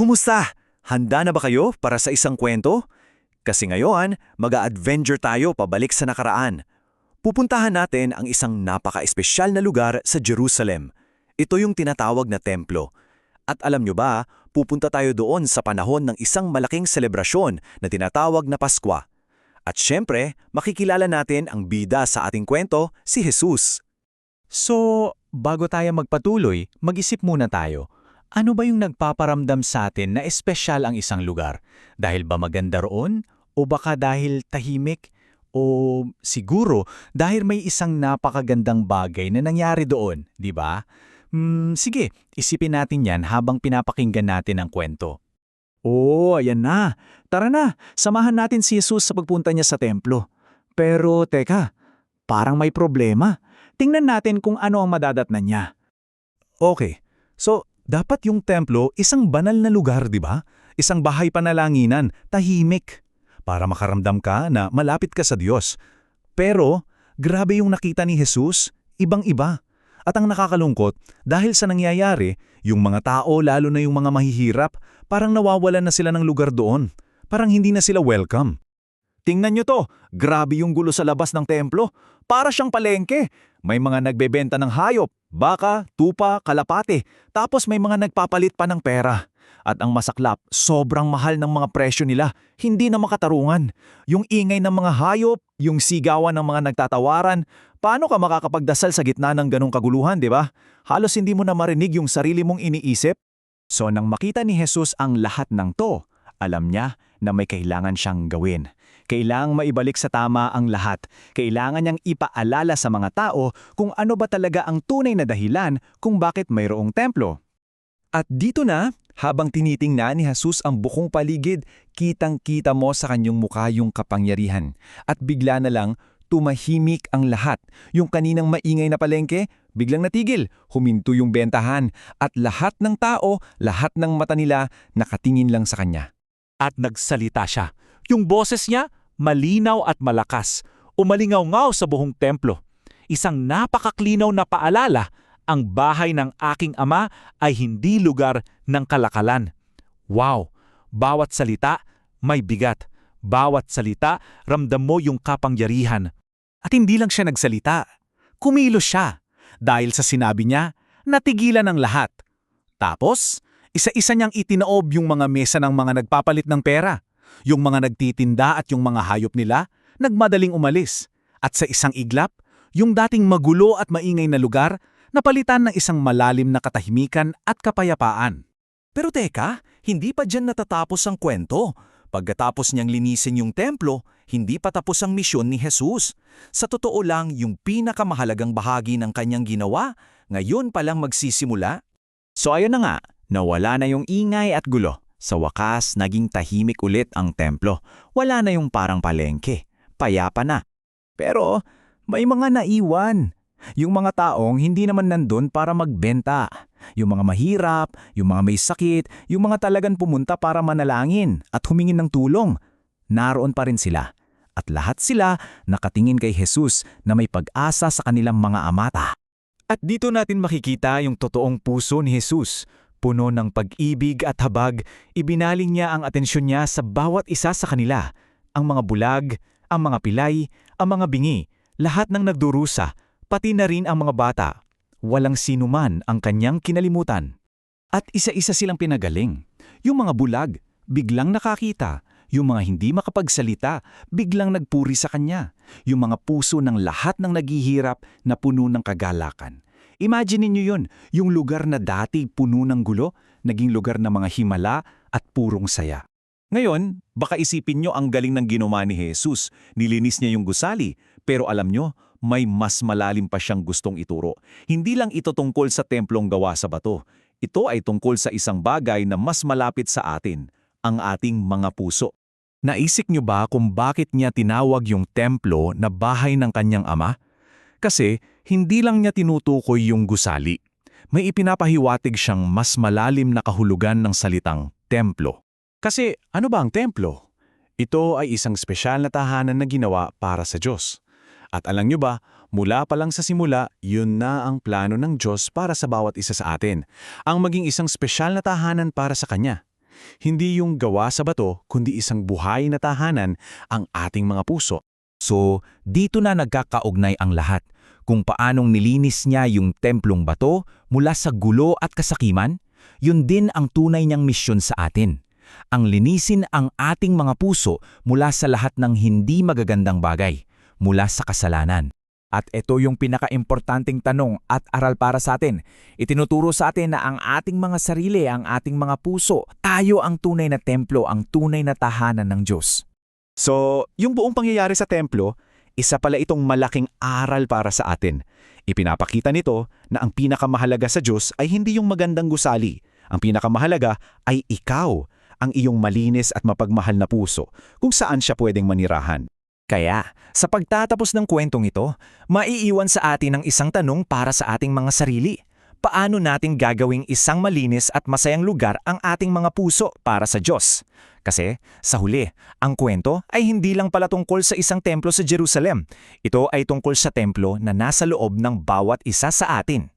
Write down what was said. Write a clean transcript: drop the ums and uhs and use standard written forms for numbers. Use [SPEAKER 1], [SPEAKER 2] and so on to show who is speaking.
[SPEAKER 1] Kumusta? Handa na ba kayo para sa isang kwento? Kasi ngayon, mag-a-adventure tayo pabalik sa nakaraan. Pupuntahan natin ang isang napaka-espesyal na lugar sa Jerusalem. Ito yung tinatawag na templo. At alam nyo ba, pupunta tayo doon sa panahon ng isang malaking selebrasyon na tinatawag na Paskwa. At syempre, makikilala natin ang bida sa ating kwento, si Jesus.
[SPEAKER 2] So, bago tayo magpatuloy, mag-isip muna tayo. Ano ba yung nagpaparamdam sa atin na espesyal ang isang lugar? Dahil ba maganda roon? O baka dahil tahimik? O siguro dahil may isang napakagandang bagay na nangyari doon, di ba? Sige, isipin natin yan habang pinapakinggan natin ang kwento.
[SPEAKER 3] Ayan na. Tara na, samahan natin si Jesus sa pagpunta niya sa templo. Pero teka, parang may problema. Tingnan natin kung ano ang madadatnan niya.
[SPEAKER 1] Okay, so dapat yung templo isang banal na lugar, di ba? Isang bahay panalanginan, tahimik. Para makaramdam ka na malapit ka sa Diyos. Pero, grabe yung nakita ni Jesus, ibang-iba. At ang nakakalungkot, dahil sa nangyayari, yung mga tao, lalo na yung mga mahihirap, parang nawawalan na sila ng lugar doon. Parang hindi na sila welcome.
[SPEAKER 3] Tingnan nyo to, grabe yung gulo sa labas ng templo. Para siyang palengke. May mga nagbebenta ng hayop, baka, tupa, kalapate. Tapos may mga nagpapalit pa ng pera. At ang masaklap, sobrang mahal ng mga presyo nila, hindi na makatarungan. Yung ingay ng mga hayop, yung sigawan ng mga nagtatawaran, paano ka makakapagdasal sa gitna ng ganong kaguluhan, di ba? Halos hindi mo na marinig yung sarili mong iniisip. So nang makita ni Jesus ang lahat ng to, alam niya na may kailangan siyang gawin. Kailangang maibalik sa tama ang lahat. Kailangan niyang ipaalala sa mga tao kung ano ba talaga ang tunay na dahilan kung bakit mayroong templo.
[SPEAKER 1] At dito na, habang tinitingnan ni Jesus ang bukong paligid, kitang-kita mo sa kanyang mukha yung kapangyarihan. At bigla na lang, tumahimik ang lahat. Yung kaninang maingay na palengke, biglang natigil, huminto yung bentahan. At lahat ng tao, lahat ng mata nila, nakatingin lang sa kanya.
[SPEAKER 2] At nagsalita siya. Yung boses niya, malinaw at malakas. Umalingaw-ngaw sa buong templo. Isang napakaklinaw na paalala, ang bahay ng aking ama ay hindi lugar ng kalakalan. Wow! Bawat salita, may bigat. Bawat salita, ramdam mo yung kapangyarihan. At hindi lang siya nagsalita. Kumilos siya. Dahil sa sinabi niya, natigilan ang lahat. Tapos, isa-isa niyang itinoob yung mga mesa ng mga nagpapalit ng pera. Yung mga nagtitinda at yung mga hayop nila, nagmadaling umalis. At sa isang iglap, yung dating magulo at maingay na lugar, napalitan ng isang malalim na katahimikan at kapayapaan.
[SPEAKER 1] Pero teka, hindi pa dyan natatapos ang kwento. Pagkatapos niyang linisin yung templo, hindi pa tapos ang misyon ni Jesus. Sa totoo lang, yung pinakamahalagang bahagi ng kanyang ginawa, ngayon palang magsisimula.
[SPEAKER 3] So ayun na nga, nawala na yung ingay at gulo. Sa wakas, naging tahimik ulit ang templo. Wala na yung parang palengke. Payapa na. Pero may mga naiwan. Yung mga taong hindi naman nandun para magbenta. Yung mga mahirap, yung mga may sakit, yung mga talagang pumunta para manalangin at humingin ng tulong. Naroon pa rin sila. At lahat sila nakatingin kay Jesus na may pag-asa sa kanilang mga amata.
[SPEAKER 2] At dito natin makikita yung totoong puso ni Jesus. Puno ng pag-ibig at habag, ibinaling niya ang atensyon niya sa bawat isa sa kanila. Ang mga bulag, ang mga pilay, ang mga bingi, lahat ng nagdurusa, pati na rin ang mga bata. Walang sinuman ang kanyang kinalimutan. At isa-isa silang pinagaling. Yung mga bulag, biglang nakakita. Yung mga hindi makapagsalita, biglang nagpuri sa kanya. Yung mga puso ng lahat ng naghihirap na puno ng kagalakan. Imagine niyo yun, yung lugar na dati puno ng gulo, naging lugar ng mga himala at purong saya.
[SPEAKER 1] Ngayon, baka isipin nyo ang galing ng ginawa ni Jesus. Nilinis niya yung gusali, pero alam nyo, may mas malalim pa siyang gustong ituro. Hindi lang ito tungkol sa templong gawa sa bato. Ito ay tungkol sa isang bagay na mas malapit sa atin, ang ating mga puso. Naisip nyo ba kung bakit niya tinawag yung templo na bahay ng kanyang ama? Kasi hindi lang niya tinutukoy yung gusali. May ipinapahiwatig siyang mas malalim na kahulugan ng salitang templo. Kasi ano ba ang templo? Ito ay isang espesyal na tahanan na ginawa para sa Diyos. At alam nyo ba, mula pa lang sa simula, yun na ang plano ng Diyos para sa bawat isa sa atin. Ang maging isang espesyal na tahanan para sa Kanya.
[SPEAKER 4] Hindi yung gawa sa bato, kundi isang buhay na tahanan ang ating mga puso.
[SPEAKER 1] So, dito na nagkakaugnay ang lahat. Kung paanong nilinis niya yung templong bato mula sa gulo at kasakiman, yun din ang tunay niyang misyon sa atin. Ang linisin ang ating mga puso mula sa lahat ng hindi magagandang bagay, mula sa kasalanan.
[SPEAKER 2] At ito yung pinakaimportanteng tanong at aral para sa atin. Itinuturo sa atin na ang ating mga sarili, ang ating mga puso, tayo ang tunay na templo, ang tunay na tahanan ng Diyos.
[SPEAKER 4] So, yung buong pangyayari sa templo, isa pala itong malaking aral para sa atin. Ipinapakita nito na ang pinakamahalaga sa Diyos ay hindi yung magandang gusali. Ang pinakamahalaga ay ikaw, ang iyong malinis at mapagmahal na puso, kung saan siya pwedeng manirahan.
[SPEAKER 2] Kaya, sa pagtatapos ng kwentong ito, maiiwan sa atin ang isang tanong para sa ating mga sarili. Paano natin gagawing isang malinis at masayang lugar ang ating mga puso para sa Diyos? Kasi, sa huli, ang kwento ay hindi lang pala tungkol sa isang templo sa Jerusalem. Ito ay tungkol sa templo na nasa loob ng bawat isa sa atin.